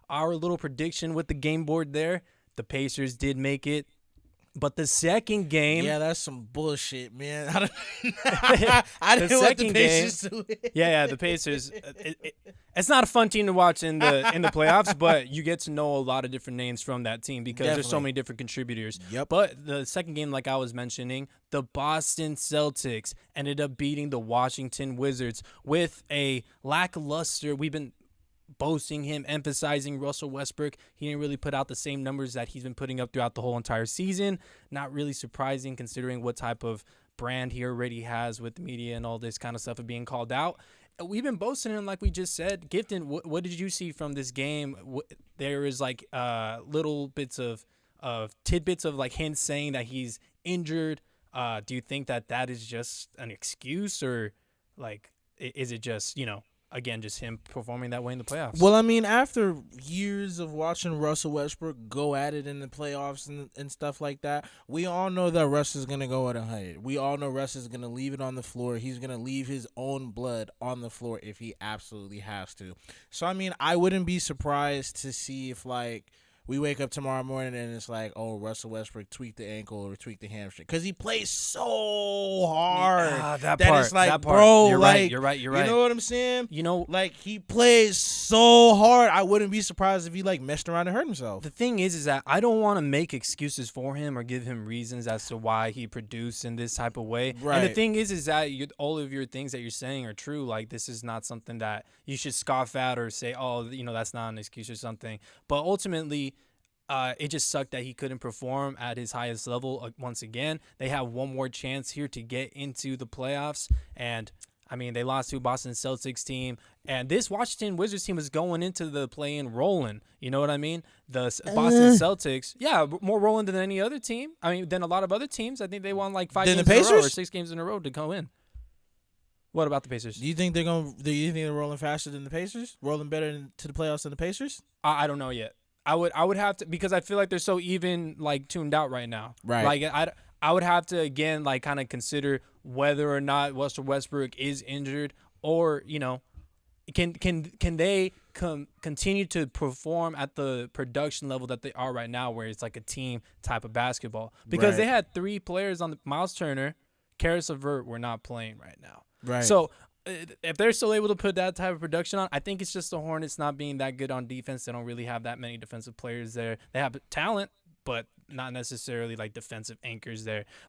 our little prediction with the game board there. The Pacers did make it. But the second game, Yeah, that's some bullshit, man. I, I the didn't want the second game, Pacers to win. the Pacers. It's not a fun team to watch in the playoffs, but you get to know a lot of different names from that team because there's so Definitely. many different contributors. Yep. But the second game, like I was mentioning, the Boston Celtics ended up beating the Washington Wizards with a lackluster. We've been boasting him, emphasizing Russell Westbrook. He didn't really put out the same numbers that he's been putting up throughout the whole entire season. Not really surprising considering what type of brand he already has with the media and all this kind of stuff of being called out. We've been boasting him, like we just said. Gifton, what did you see from this game? There is like little bits of tidbits of like hints saying that he's injured. Do you think that is just an excuse, or like is it just, again, just him performing that way in the playoffs? Well, I mean, after years of watching Russell Westbrook go at it in the playoffs and stuff like that, we all know that Russ is going to go at 100. We all know Russ is going to leave it on the floor. He's going to leave his own blood on the floor if he absolutely has to. So, I mean, I wouldn't be surprised to see if, like, we wake up tomorrow morning and it's like, oh, Russell Westbrook tweaked the ankle or tweaked the hamstring. Because he plays so hard that that part, it's like, that part. bro, You're like, right. You're right. you know what I'm saying? Like, he plays so hard. I wouldn't be surprised if he, like, messed around and hurt himself. The thing is that I don't want to make excuses for him or give him reasons as to why he produced in this type of way. Right. And the thing is that all of your things that you're saying are true. Like, this is not something that you should scoff at or say, oh, that's not an excuse or something. But ultimately, it just sucked that he couldn't perform at his highest level once again. They have one more chance here to get into the playoffs. And, I mean, they lost to a Boston Celtics team. And this Washington Wizards team was going into the play-in rolling. You know what I mean? The Boston Celtics, more rolling than any other team. I mean, than a lot of other teams. I think they won like 5 Than games the in a row or Pacers? 6 games in a row to go in. What about the Pacers? Do you think they're rolling faster than the Pacers? Rolling better to the playoffs than the Pacers? I don't know yet. I would have to, because I feel like they're so even, like, tuned out right now. Right. Like, I would have to, again, like, kind of consider whether or not Russell Westbrook is injured, or, can they continue to perform at the production level that they are right now, where it's like a team type of basketball. Because Right. they had 3 players on the Miles Turner, Karis LeVert were not playing right now. Right. So if they're still able to put that type of production on, I think it's just the Hornets not being that good on defense. They don't really have that many defensive players there. They have talent, but not necessarily like defensive anchors there.